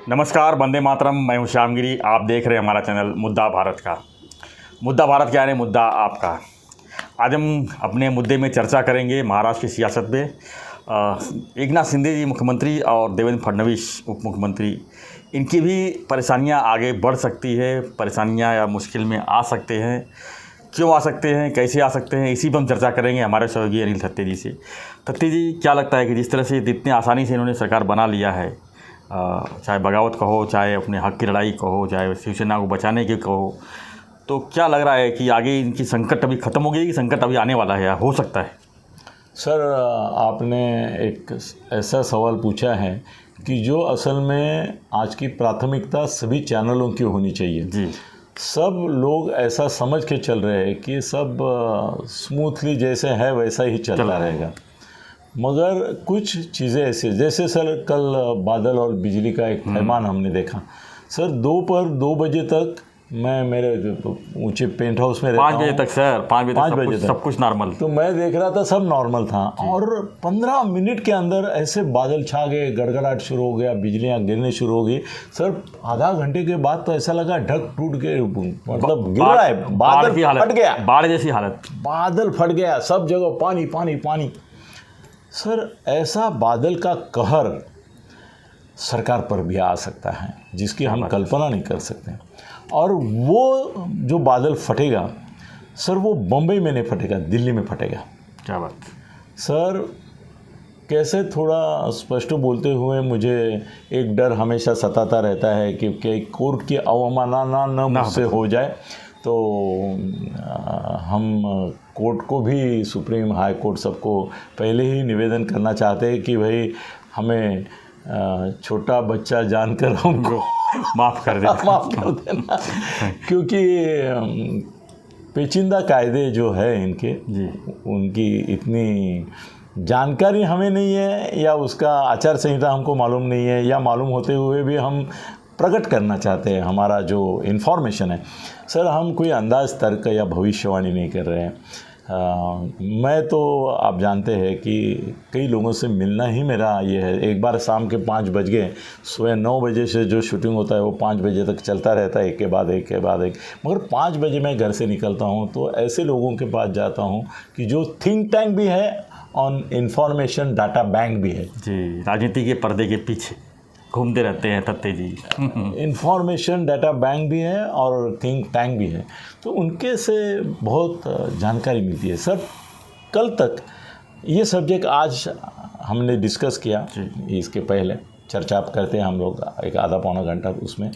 नमस्कार, वंदे मातरम। मैं हूं श्यामगिरी। आप देख रहे हैं हमारा चैनल मुद्दा भारत का। मुद्दा भारत क्या है? मुद्दा आपका। आज हम अपने मुद्दे में चर्चा करेंगे महाराष्ट्र की सियासत में। एकनाथ शिंदे जी मुख्यमंत्री और देवेंद्र फडणवीस उप मुख्यमंत्री, इनकी भी परेशानियां आगे बढ़ सकती है, परेशानियां या मुश्किल में आ सकते हैं। क्यों आ सकते हैं, कैसे आ सकते हैं, इसी पर हम चर्चा करेंगे हमारे सहयोगी अनिल थत्ते जी से। थत्ते जी, क्या लगता है कि जिस तरह से इतनी आसानी से इन्होंने सरकार बना लिया है, चाहे बगावत कहो, चाहे अपने हक की लड़ाई कहो, चाहे शिवसेना को बचाने की कहो, तो क्या लग रहा है कि आगे इनकी संकट अभी ख़त्म हो गई कि संकट अभी आने वाला है या हो सकता है? सर, आपने एक ऐसा सवाल पूछा है कि जो असल में आज की प्राथमिकता सभी चैनलों की होनी चाहिए जी। सब लोग ऐसा समझ के चल रहे हैं कि सब स्मूथली जैसे है वैसा ही चलता रहेगा, मगर कुछ चीज़ें ऐसे, जैसे सर कल बादल और बिजली का एक पैमाना हमने देखा। सर दोपहर 2 बजे तक मैं मेरे ऊंचे पेंट हाउस में रहता हूँ। 5 बजे तक सर, 5 बजे तक सब कुछ नॉर्मल। तो मैं देख रहा था सब नॉर्मल था, और 15 मिनट के अंदर ऐसे बादल छा गए, गड़गड़ाहट शुरू हो गया, बिजलियां गिरने शुरू हो गई। सर आधा घंटे के बाद तो ऐसा लगा ढक टूट के मतलब गिर रहा है, बादल फट गया, बाढ़ जैसी हालत, बादल फट गया, सब जगह पानी पानी पानी। सर ऐसा बादल का कहर सरकार पर भी आ सकता है जिसकी हम कल्पना नहीं कर सकते। और वो जो बादल फटेगा सर, वो बम्बई में नहीं फटेगा, दिल्ली में फटेगा। क्या बात सर, कैसे थोड़ा स्पष्ट बोलते हुए मुझे एक डर हमेशा सताता रहता है कि कोर्ट की अवमानना न मुझसे हो जाए, तो हम कोर्ट को भी, सुप्रीम हाई कोर्ट सबको पहले ही निवेदन करना चाहते हैं कि भाई हमें छोटा बच्चा जानकर हमको माफ़ कर देना, माफ़ कर देना। क्योंकि पेचीदा कायदे जो है इनके जी, उनकी इतनी जानकारी हमें नहीं है, या उसका आचार संहिता हमको मालूम नहीं है, या मालूम होते हुए भी हम प्रकट करना चाहते हैं हमारा जो इन्फॉर्मेशन है। सर हम कोई अंदाज, तर्क या भविष्यवाणी नहीं कर रहे हैं। मैं तो आप जानते हैं कि कई लोगों से मिलना ही मेरा ये है। एक बार शाम के 5 बज गए, सुबह 9 बजे से जो शूटिंग होता है वो 5 बजे तक चलता रहता है, एक के बाद एक के बाद एक। मगर 5 बजे मैं घर से निकलता हूँ तो ऐसे लोगों के पास जाता हूँ कि जो थिंक टैंक भी है और इंफॉर्मेशन डाटा बैंक भी है। जी, राजनीति के पर्दे के पीछे घूमते रहते हैं थत्ते जी। इंफॉर्मेशन डाटा बैंक भी है और थिंक टैंक भी है, तो उनके से बहुत जानकारी मिलती है। सर कल तक ये सब्जेक्ट आज हमने डिस्कस किया, इसके पहले चर्चा करते हैं हम लोग एक आधा पौना घंटा उसमें,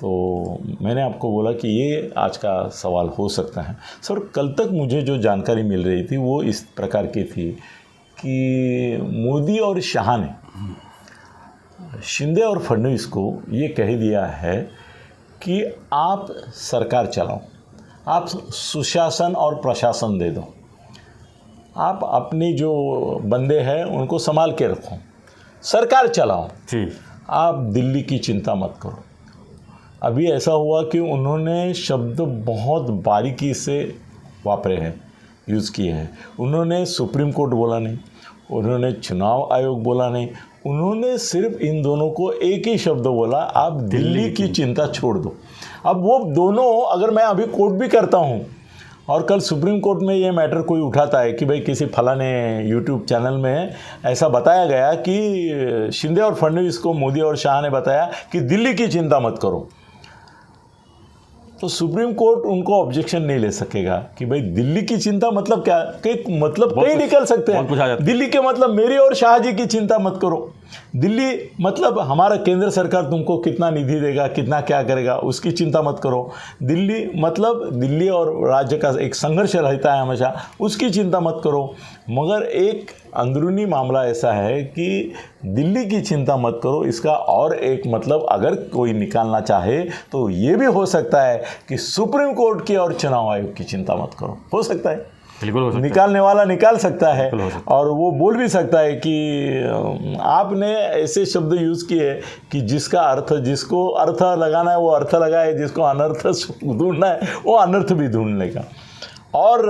तो मैंने आपको बोला कि ये आज का सवाल हो सकता है। सर कल तक मुझे जो जानकारी मिल रही थी वो इस प्रकार की थी कि मोदी और शाह ने शिंदे और फडणवीस को ये कह दिया है कि आप सरकार चलाओ, आप सुशासन और प्रशासन दे दो, आप अपनी जो बंदे हैं उनको संभाल के रखो, सरकार चलाओ जी, आप दिल्ली की चिंता मत करो। अभी ऐसा हुआ कि उन्होंने शब्द बहुत बारीकी से वापरे हैं, यूज़ किए हैं। उन्होंने सुप्रीम कोर्ट बोला नहीं, उन्होंने चुनाव आयोग बोला नहीं, उन्होंने सिर्फ इन दोनों को एक ही शब्द बोला, आप दिल्ली की चिंता छोड़ दो। अब वो दोनों, अगर मैं अभी कोर्ट भी करता हूँ और कल सुप्रीम कोर्ट में ये मैटर कोई उठाता है कि भाई किसी फलाने यूट्यूब चैनल में ऐसा बताया गया कि शिंदे और फडणवीस को मोदी और शाह ने बताया कि दिल्ली की चिंता मत करो, तो सुप्रीम कोर्ट उनको ऑब्जेक्शन नहीं ले सकेगा कि भाई दिल्ली की चिंता मतलब क्या, कि मतलब कहीं निकल सकते हैं। दिल्ली के मतलब मेरी और शाह जी की चिंता मत करो, दिल्ली मतलब हमारा केंद्र सरकार तुमको कितना निधि देगा, कितना क्या करेगा, उसकी चिंता मत करो। दिल्ली मतलब दिल्ली और राज्य का एक संघर्ष रहता है हमेशा, उसकी चिंता मत करो। मगर एक अंदरूनी मामला ऐसा है कि दिल्ली की चिंता मत करो, इसका और एक मतलब अगर कोई निकालना चाहे तो ये भी हो सकता है कि सुप्रीम कोर्ट की और चुनाव आयोग की चिंता मत करो। हो सकता है, बिल्कुल हो सकता है। निकालने वाला निकाल सकता है, और वो बोल भी सकता है कि आपने ऐसे शब्द यूज़ किए कि जिसका अर्थ, जिसको अर्थ लगाना है वो अर्थ लगाए, जिसको अनर्थ ढूंढना है वो अनर्थ भी ढूंढ लेगा। और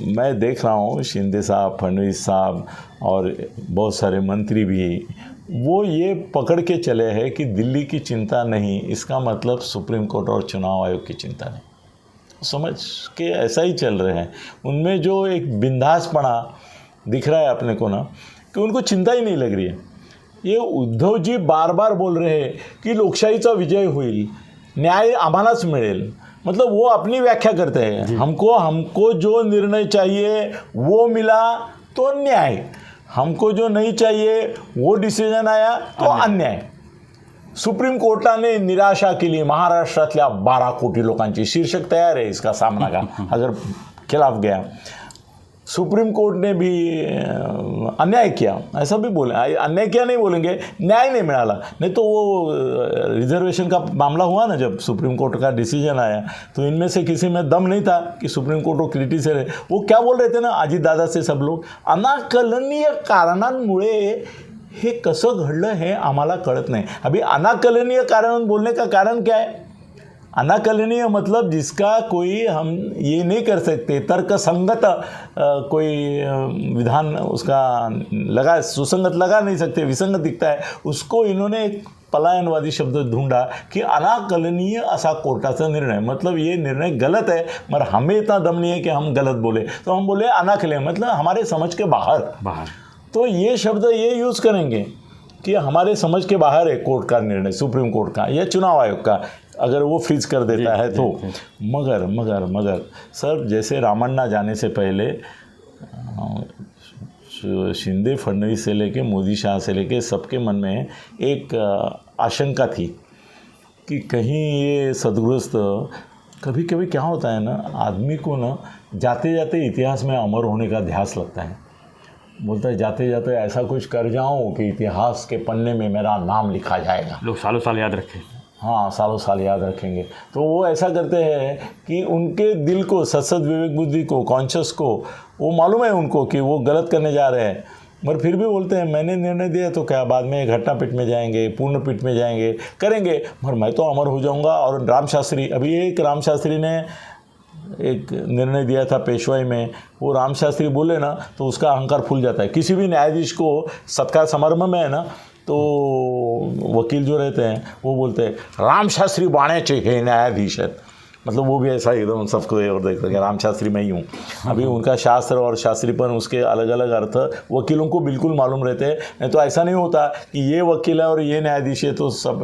मैं देख रहा हूँ शिंदे साहब, फडणवीस साहब और बहुत सारे मंत्री भी वो ये पकड़ के चले हैं कि दिल्ली की चिंता नहीं, इसका मतलब सुप्रीम कोर्ट और चुनाव आयोग की चिंता नहीं, समझ के ऐसा ही चल रहे हैं। उनमें जो एक बिंदासपना दिख रहा है अपने को ना, कि उनको चिंता ही नहीं लग रही है। ये उद्धव जी बार बार बोल रहे हैं की लोकशाहीचा विजय होईल, न्याय आम्हालाच मिळेल, मतलब वो अपनी व्याख्या करते हैं। हमको जो निर्णय चाहिए वो मिला तो न्याय, हमको जो नहीं चाहिए वो डिसिजन आया तो अन्याय। सुप्रीम कोर्टाने निराशा केली महाराष्ट्रातल्या 12 कोटी लोकांची, शीर्षक तयार है इसका सामना का अगर खिलाफ गया। सुप्रीम कोर्ट ने भी अन्याय किया, ऐसा भी बोले, अन्याय किया नहीं बोलेंगे, न्याय नहीं मिला। नहीं तो वो रिजर्वेशन का मामला हुआ ना, जब सुप्रीम कोर्ट का डिसीजन आया तो इनमें से किसी में दम नहीं था कि सुप्रीम कोर्ट को क्रिटिसाइज है। वो क्या बोल रहे थे ना अजित दादा से सब लोग, अनाकलनीय कारणांमुळे हे कसं घडलं हे आम्हाला कळत नाही। अभी अनाकलनीय कारण बोलने का कारण क्या है? अनाकलनीय मतलब जिसका कोई हम ये नहीं कर सकते, तर्कसंगत कोई विधान उसका लगा, सुसंगत लगा नहीं सकते, विसंगत दिखता है, उसको इन्होंने एक पलायनवादी शब्द ढूंढा कि अनाकलनीय असा कोर्टाचा निर्णय, मतलब ये निर्णय गलत है मगर हमें इतना दम नहीं है कि हम गलत बोले, तो हम बोले अनाकलनीय, मतलब हमारे समझ के बाहर। तो ये शब्द ये यूज़ करेंगे कि हमारे समझ के बाहर है कोर्ट का निर्णय, सुप्रीम कोर्ट का या चुनाव आयोग का, अगर वो फ्रीज कर देता है तो। मगर सर, जैसे रामन्ना जाने से पहले शिंदे फडणवीस से लेके मोदी शाह से लेके सबके मन में एक आशंका थी कि कहीं ये सदगृहस्थ, कभी कभी क्या होता है ना, आदमी को ना जाते जाते इतिहास में अमर होने का ध्यास लगता है, बोलता है जाते जाते ऐसा कुछ कर जाऊं कि इतिहास के पन्ने में मेरा नाम लिखा जाएगा, लोग सालों साल याद रखें। हाँ, सालों साल याद रखेंगे। तो वो ऐसा करते हैं कि उनके दिल को, सत्सद विवेक बुद्धि को, कॉन्शियस को, वो मालूम है उनको कि वो गलत करने जा रहे हैं, मगर फिर भी बोलते हैं मैंने निर्णय दिया तो क्या बाद में घटना पीठ में जाएंगे, पूर्ण पीठ में जाएंगे, करेंगे, मगर मैं तो अमर हो जाऊंगा। और राम शास्त्री, अभी एक राम शास्त्री ने एक निर्णय दिया था पेशवाई में, वो राम शास्त्री बोले ना तो उसका अहंकार फूल जाता है। किसी भी न्यायाधीश को सत्कार समारोह में है ना, तो वकील जो रहते हैं वो बोलते हैं राम शास्त्री बाण्याचे हे न्यायाधीश है, मतलब वो भी ऐसा एकदम सबको और देखते हैं राम शास्त्री मैं ही हूँ। अभी उनका शास्त्र और शास्त्रीपन, उसके अलग अलग अर्थ वकीलों को बिल्कुल मालूम रहते हैं। नहीं तो ऐसा नहीं होता कि ये वकील है और ये न्यायाधीश है तो सब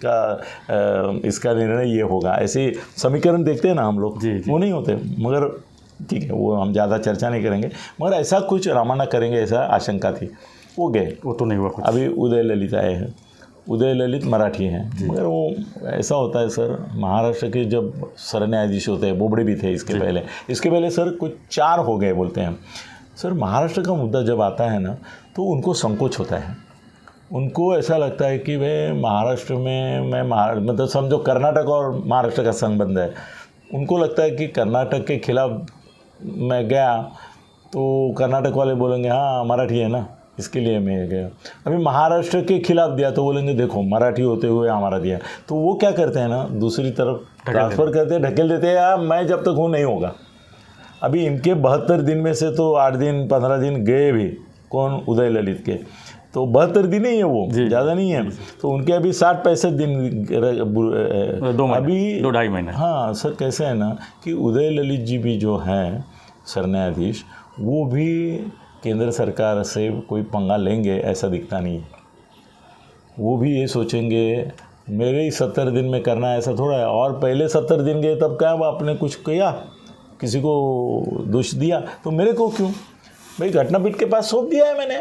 का इसका निर्णय ये होगा, ऐसे समीकरण देखते हैं ना हम लोग, वो नहीं होते। मगर ठीक है, वो हम ज़्यादा चर्चा नहीं करेंगे, मगर ऐसा कुछ रामायण करेंगे ऐसा आशंका थी, वो गए, वो तो नहीं हुआ कुछ। अभी उदय ललित आए हैं, उदय ललित मराठी हैं, मगर वो ऐसा होता है सर, महाराष्ट्र के जब सर न्यायाधीश होते हैं, बोबड़े भी थे इसके पहले सर कुछ 4 हो गए बोलते हैं सर। महाराष्ट्र का मुद्दा जब आता है ना तो उनको संकोच होता है, उनको ऐसा लगता है कि भाई महाराष्ट्र में मैं मतलब समझो कर्नाटक और महाराष्ट्र का संबंध है, उनको लगता है कि कर्नाटक के खिलाफ मैं गया तो कर्नाटक वाले बोलेंगे हाँ मराठी है ना, इसके लिए मैं गया। अभी महाराष्ट्र के खिलाफ दिया तो बोलेंगे देखो मराठी होते हुए हमारा दिया, तो वो क्या करते हैं ना दूसरी तरफ ट्रांसफ़र करते हैं, ढकेल देते हैं, यार मैं जब तक हूँ नहीं होगा। अभी इनके 72 दिन में से तो 8 दिन 15 दिन गए भी, कौन, उदय ललित के, तो 72 दिन ही है, वो ज़्यादा नहीं है, तो उनके अभी 60-65 दिन अभी 2-2.5 महीने। हाँ सर, कैसे है ना कि उदय ललित जी भी जो हैं सर न्यायाधीश, वो भी केंद्र सरकार से कोई पंगा लेंगे ऐसा दिखता नहीं है। वो भी ये सोचेंगे मेरे ही 70 दिन में करना है, ऐसा थोड़ा है। और पहले 70 दिन गए तब क्या आपने कुछ किया, किसी को दोष दिया तो मेरे को क्यों, भाई घटनापीठ के पास सौंप दिया है मैंने,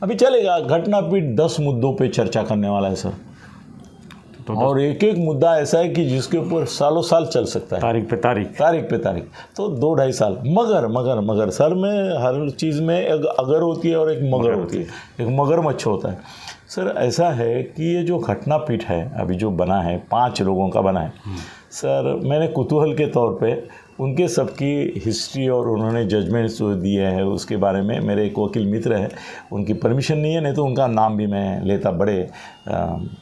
अभी चलेगा। घटनापीठ 10 मुद्दों पे चर्चा करने वाला है सर, और एक एक मुद्दा ऐसा है कि जिसके ऊपर सालों साल चल सकता है, तारीख पे तारीख, तो 2-2.5 साल। मगर सर में हर चीज़ में एक अगर होती है और एक मगर होती है, एक मगरमच्छ होता है सर। ऐसा है कि ये जो घटनापीठ है अभी जो बना है, 5 लोगों का बना है सर, मैंने कुतूहल के तौर पे उनके सबकी हिस्ट्री और उन्होंने जजमेंट्स जो दिए हैं उसके बारे में, मेरे एक वकील मित्र है, उनकी परमिशन नहीं है, नहीं तो उनका नाम भी मैं लेता, बड़े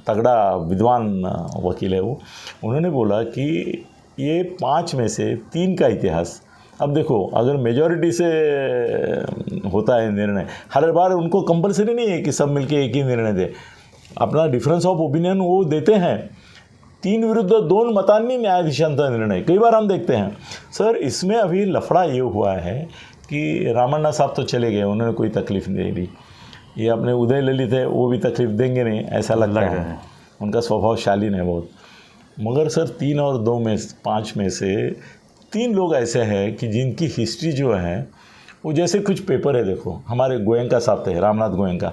तगड़ा विद्वान वकील है वो। उन्होंने बोला कि ये 5 में से 3 का इतिहास अब देखो, अगर मेजॉरिटी से होता है निर्णय, हर बार उनको कंपलसरी नहीं है कि सब मिलके एक ही निर्णय दे, अपना डिफरेंस ऑफ ओपिनियन वो देते हैं। 3 विरुद्ध 2 मतांनी न्यायाधीशांचा निर्णय कई बार हम देखते हैं। सर इसमें अभी लफड़ा ये हुआ है कि रामन्ना साहब तो चले गए, उन्होंने कोई तकलीफ नहीं दी। ये अपने उदय ललित है, वो भी तकलीफ देंगे नहीं ऐसा लगता है, उनका स्वभाव शालीन है बहुत। मगर सर 3 और 2 में 5 में से 3 लोग ऐसे हैं कि जिनकी हिस्ट्री जो है वो जैसे कुछ पेपर है, देखो हमारे गोयंका साहब थे, Ramnath Goenka,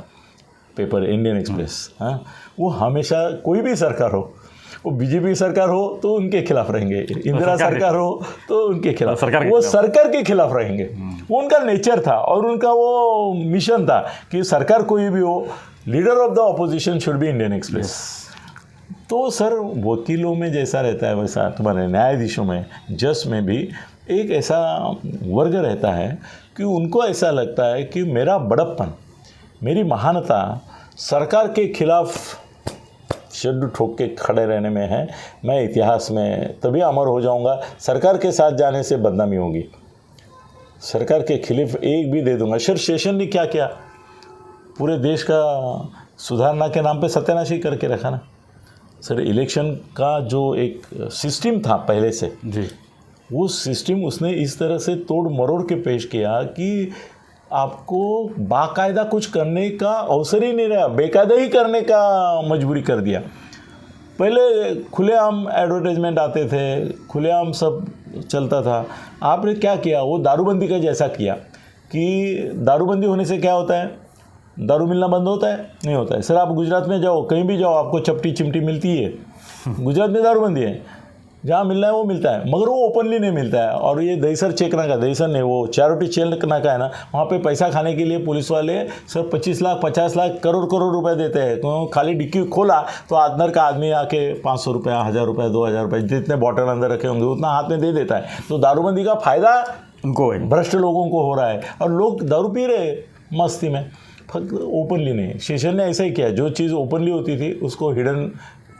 paper Indian express, हाँ, वो हमेशा कोई भी सरकार हो, वो बीजेपी सरकार हो तो उनके खिलाफ रहेंगे, इंदिरा सरकार हो तो उनके खिलाफ, वो सरकार के खिलाफ रहेंगे। वो उनका नेचर था और उनका वो मिशन था कि सरकार कोई भी हो, leader of the opposition should be Indian express. तो सर वकीलों में जैसा रहता है वैसा तुम्हारे न्यायाधीशों में, जज में भी एक ऐसा वर्ग रहता है कि उनको ऐसा लगता है कि मेरा बड़प्पन, मेरी महानता सरकार के खिलाफ शड्डू ठोक के खड़े रहने में है, मैं इतिहास में तभी अमर हो जाऊंगा, सरकार के साथ जाने से बदनामी होगी, सरकार के खिलाफ एक भी दे दूंगा। सर शेषन ने क्या किया, पूरे देश का सुधारना के नाम पे सत्यानाशी करके रखा ना। सर इलेक्शन का जो एक सिस्टम था पहले से जी, वो सिस्टम उसने इस तरह से तोड़ मरोड़ के पेश किया कि आपको बाकायदा कुछ करने का अवसर ही नहीं रहा, बेकायदा ही करने का मजबूरी कर दिया। पहले खुलेआम एडवर्टाइजमेंट आते थे, खुलेआम सब चलता था, आपने क्या किया, वो दारूबंदी का जैसा किया कि दारूबंदी होने से क्या होता है, दारू मिलना बंद होता है, नहीं होता है। सर आप गुजरात में जाओ, कहीं भी जाओ, आपको चपटी चिमटी मिलती है, गुजरात में दारूबंदी है, जहाँ मिलना है वो मिलता है, मगर वो ओपनली नहीं मिलता है। और ये दहीसर चेकना का, दहीसर नहीं, वो चैरिटी चेकना का है ना, वहाँ पे पैसा खाने के लिए पुलिस वाले सर 25 लाख 50 लाख करोड़ रुपए देते हैं। तो खाली डिक्की खोला तो अंदर का आदमी आके 500 रुपया, 1000 रुपया, 2000 रुपये, जितने बॉटल अंदर रखे होंगे उतना हाथ में दे देता है। तो दारूबंदी का फायदा उनको, भ्रष्ट लोगों को हो रहा है और लोग दारू पी रहे मस्ती में, फक्त ओपनली नहीं। शेषन ने ऐसा ही किया, जो चीज़ ओपनली होती थी उसको हिडन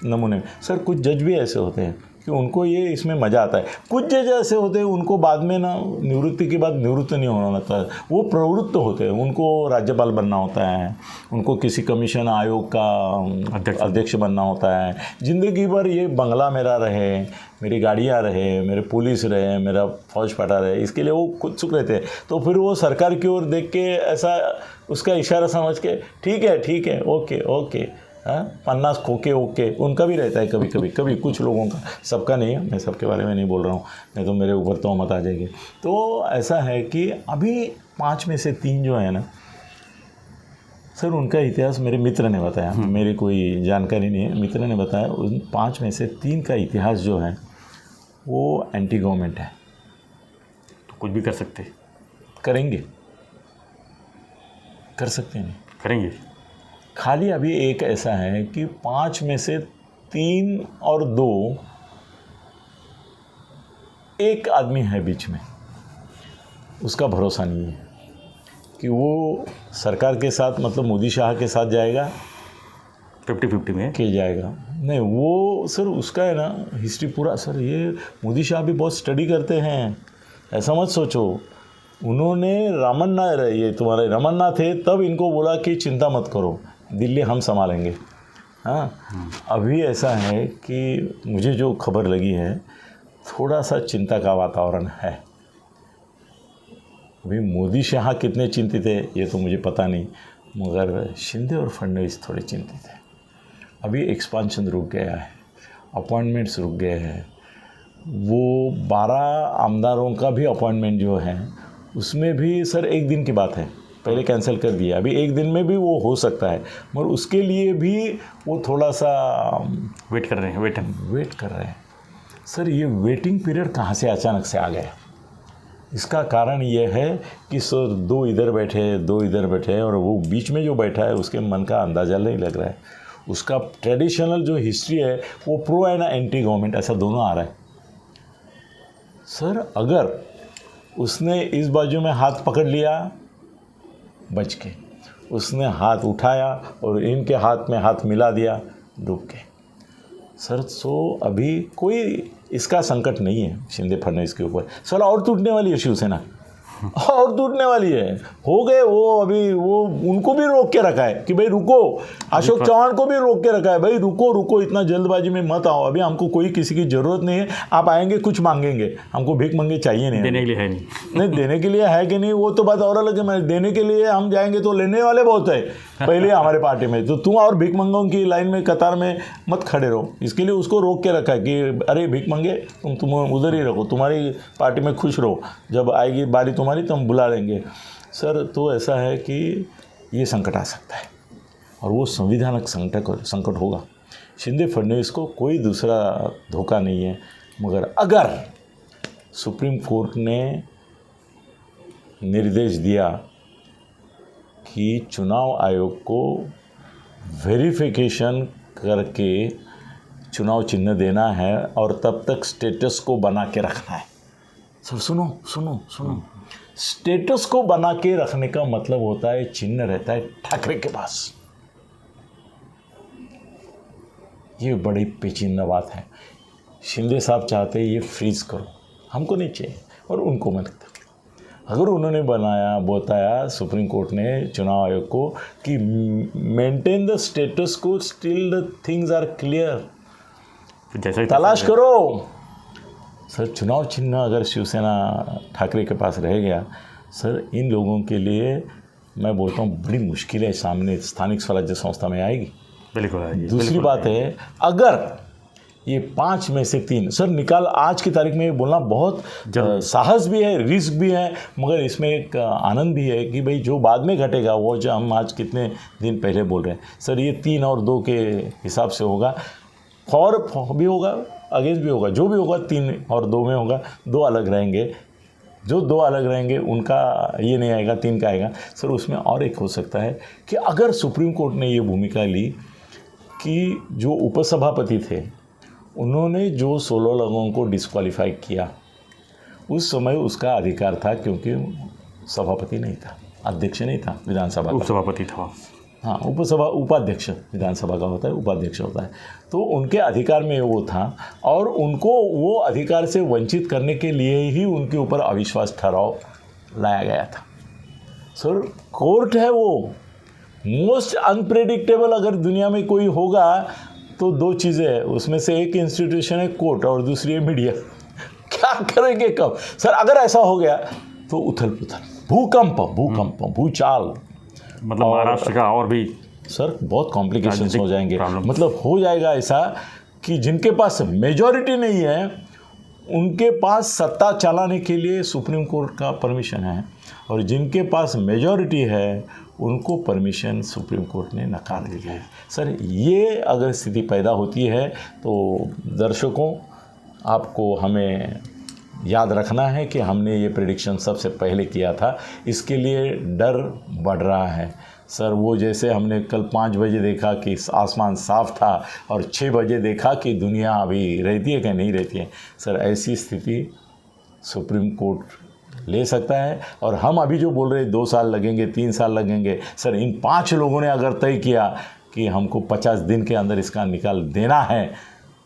नमूने। सर कुछ जज भी ऐसे होते हैं कि उनको ये इसमें मज़ा आता है, कुछ जज ऐसे होते हैं उनको बाद में ना निवृत्ति के बाद निवृत्त नहीं होना होता है, वो प्रवृत्त होते हैं, उनको राज्यपाल बनना होता है, उनको किसी कमीशन आयोग का अध्यक्ष बनना होता है, ज़िंदगी भर ये बंगला मेरा रहे, मेरी गाड़ियाँ रहे, मेरे पुलिस रहे, मेरा फौज फटा रहे, इसके लिए वो खुद सुख रहते हैं। तो फिर वो सरकार की ओर देख के ऐसा उसका इशारा समझ के ठीक है ओके ओके, हाँ 50 खोके ओके, उनका भी रहता है कभी कुछ लोगों का, सबका नहीं है, मैं सबके बारे में नहीं बोल रहा हूँ, नहीं तो मेरे ऊपर तोहमत आ जाएगी। तो ऐसा है कि अभी 5 में से 3 जो है ना सर, उनका इतिहास मेरे मित्र ने बताया, मेरी कोई जानकारी नहीं है, मित्र ने बताया, उन 5 में से 3 का इतिहास जो है वो एंटी गवर्नमेंट है। तो कुछ भी कर सकते, करेंगे, कर सकते नहीं, करेंगे। खाली अभी एक ऐसा है कि 5 में से 3 और 2 एक आदमी है बीच में, उसका भरोसा नहीं है कि वो सरकार के साथ, मतलब मोदी शाह के साथ जाएगा, 50-50 में के जाएगा नहीं। वो सर उसका है ना हिस्ट्री पूरा, सर ये मोदी शाह भी बहुत स्टडी करते हैं, ऐसा मत सोचो। उन्होंने रामन्ना, ये तुम्हारे रमन्ना थे तब इनको बोला कि चिंता मत करो, दिल्ली हम संभालेंगे। हाँ अभी ऐसा है कि मुझे जो खबर लगी है थोड़ा सा चिंता का वातावरण है। अभी मोदी शाह कितने चिंतित है ये तो मुझे पता नहीं, मगर शिंदे और फडणवीस थोड़े चिंतित हैं। अभी एक्सपांशन रुक गया है, अपॉइंटमेंट्स रुक गए हैं, वो 12 आमदारों का भी अपॉइंटमेंट जो है उसमें भी सर 1 दिन की बात है, पहले कैंसिल कर दिया, अभी 1 दिन में भी वो हो सकता है, मगर उसके लिए भी वो थोड़ा सा वेट कर रहे हैं। सर ये वेटिंग पीरियड कहाँ से अचानक से आ गया? इसका कारण ये है कि सर 2 इधर बैठे और वो बीच में जो बैठा है उसके मन का अंदाज़ा नहीं लग रहा है। उसका ट्रेडिशनल जो हिस्ट्री है वो प्रो एंड एंटी गवर्नमेंट ऐसा दोनों आ रहा है। सर अगर उसने इस बाजू में हाथ पकड़ लिया बच के, उसने हाथ उठाया और इनके हाथ में हाथ मिला दिया डूब के। सर सो अभी कोई इसका संकट नहीं है शिंदे फडणवीस के ऊपर। सर और टूटने वाली है शिवसेना, और टूटने वाली है। हो गए वो, अभी वो उनको भी रोक के रखा है कि भाई रुको, अशोक चौहान को भी रोक के रखा है, भाई रुको रुको, इतना जल्दबाजी में मत आओ, अभी हमको कोई किसी की ज़रूरत नहीं है, आप आएंगे कुछ मांगेंगे, हमको भीख मंगे चाहिए नहीं। देने के लिए है नहीं देने के लिए है कि नहीं वो तो बात और अलग है। मैं देने के लिए हम जाएंगे तो लेने वाले बहुत है पहले हमारे पार्टी में, तो तुम और भीख मंगों की लाइन में कतार में मत खड़े रहो। इसके लिए उसको रोक के रखा है कि अरे भीख मंगे तुम उधर ही रखो, तुम्हारी पार्टी में खुश रहो, जब आएगी बारी तुम्हारी तो हम बुला लेंगे। सर तो ऐसा है कि ये संकट आ सकता है और वो संविधानिक संकट होगा। शिंदे फडणवीस को कोई दूसरा धोखा नहीं है, मगर अगर सुप्रीम कोर्ट ने निर्देश दिया कि चुनाव आयोग को वेरिफिकेशन करके चुनाव चिन्ह देना है और तब तक स्टेटस को बना के रखना है। सर सुनो सुनो सुनो, स्टेटस को बना के रखने का मतलब होता है चिन्ह रहता है ठाकरे के पास। ये बड़ी पेचीदा बात है। शिंदे साहब चाहते हैं ये फ्रीज करो, हमको नहीं चाहिए और उनको मत। अगर उन्होंने बताया सुप्रीम कोर्ट ने चुनाव आयोग को कि maintain the status quo, still the things are clear, जैसे तलाश करो। सर चुनाव चिन्ह अगर शिवसेना ठाकरे के पास रह गया, सर इन लोगों के लिए मैं बोलता हूँ बड़ी मुश्किलें सामने स्थानिक स्वराज्य संस्था में आएगी। बिल्कुल आएगी। दूसरी बात है, अगर ये 5 में से 3 सर निकाल, आज की तारीख में ये बोलना बहुत साहस भी है, रिस्क भी है, मगर इसमें एक आनंद भी है कि भाई जो बाद में घटेगा वो जो हम आज कितने दिन पहले बोल रहे हैं। सर ये 3 और 2 के हिसाब से होगा, फॉर भी होगा, अगेंस्ट भी होगा, जो भी होगा 3 और 2 में होगा। 2 अलग रहेंगे, जो 2 अलग रहेंगे उनका ये नहीं आएगा, 3 का आएगा। सर उसमें और एक हो सकता है कि अगर सुप्रीम कोर्ट ने ये भूमिका ली कि जो उपसभापति थे उन्होंने जो 16 लोगों को डिस्क्वालीफाई किया, उस समय उसका अधिकार था क्योंकि सभापति नहीं था, अध्यक्ष नहीं था विधानसभा का, उपसभापति था। हाँ उपाध्यक्ष विधानसभा का होता है, उपाध्यक्ष होता है, तो उनके अधिकार में वो था और उनको वो अधिकार से वंचित करने के लिए ही उनके ऊपर अविश्वास ठहराव लाया गया था। सर कोर्ट है वो मोस्ट अनप्रेडिक्टेबल, अगर दुनिया में कोई होगा तो 2 चीज़ें हैं, उसमें से एक इंस्टीट्यूशन है कोर्ट और दूसरी है मीडिया। क्या करेंगे कब? सर अगर ऐसा हो गया तो उथल पुथल, भूकंप, भूचाल, मतलब महाराष्ट्र का और भी सर बहुत कॉम्प्लिकेशंस हो जाएंगे। मतलब हो जाएगा ऐसा कि जिनके पास मेजॉरिटी नहीं है उनके पास सत्ता चलाने के लिए सुप्रीम कोर्ट का परमिशन है, और जिनके पास मेजॉरिटी है उनको परमिशन सुप्रीम कोर्ट ने नकार दिया है। सर ये अगर स्थिति पैदा होती है तो दर्शकों आपको हमें याद रखना है कि हमने ये प्रेडिक्शन सबसे पहले किया था, इसके लिए डर बढ़ रहा है। सर वो जैसे हमने कल 5 बजे देखा कि आसमान साफ था और 6 बजे देखा कि दुनिया अभी रहती है कि नहीं रहती है, सर ऐसी स्थिति सुप्रीम कोर्ट ले सकता है। और हम अभी जो बोल रहे हैं 2 साल लगेंगे, 3 साल लगेंगे, सर इन 5 लोगों ने अगर तय किया कि हमको 50 दिन के अंदर इसका निकाल देना है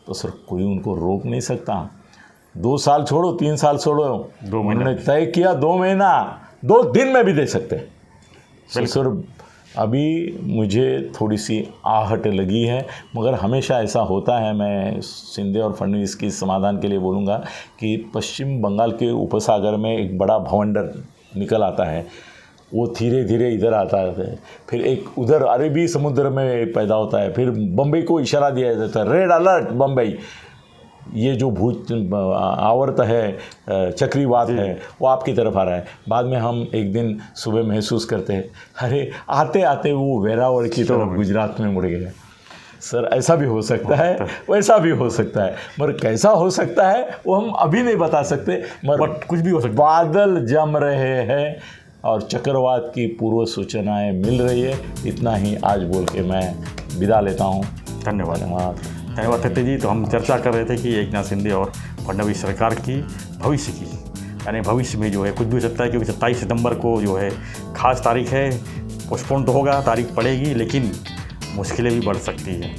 तो सर कोई उनको रोक नहीं सकता। 2 साल छोड़ो, 3 साल छोड़ो, 2 महीने उन्होंने तय किया 2 महीना, 2 दिन में भी दे सकते हैं। सर अभी मुझे थोड़ी सी आहट लगी है, मगर हमेशा ऐसा होता है। मैं शिंदे और फडणवीस की समाधान के लिए बोलूँगा कि पश्चिम बंगाल के उपसागर में एक बड़ा भवंडर निकल आता है, वो धीरे धीरे इधर आता है, फिर एक उधर अरबी समुद्र में पैदा होता है, फिर बम्बई को इशारा दिया जाता है, रेड अलर्ट बम्बई। ये जो भूत आवर्त है, चक्रवात है, वो आपकी तरफ आ रहा है। बाद में हम एक दिन सुबह महसूस करते हैं अरे आते आते वो वेरावल की तरफ गुजरात में मुड़ गए। सर ऐसा भी हो सकता है, वैसा भी हो सकता है, मगर कैसा हो सकता है वो हम अभी नहीं बता सकते, मगर कुछ भी हो सकता है। बादल जम रहे हैं और चक्रवात की पूर्व सूचनाएं मिल रही है। इतना ही आज बोल के मैं विदा लेता हूँ। धन्यवाद तृप्ति जी। तो हम चर्चा कर रहे थे कि एकनाथ शिंदे और फडणवीस सरकार की भविष्य की, यानी भविष्य में जो है कुछ भी हो सकता है, क्योंकि 27 सितंबर को जो है खास तारीख है। पोस्टपोन तो होगा, तारीख पड़ेगी, लेकिन मुश्किलें भी बढ़ सकती है।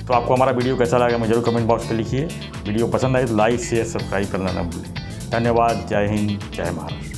तो आपको हमारा वीडियो कैसा लगा मैं जरूर कमेंट बॉक्स में लिखिए। वीडियो पसंद आए तो लाइक शेयर सब्सक्राइब करना ना भूलें। धन्यवाद। जय हिंद, जय महाराष्ट्र।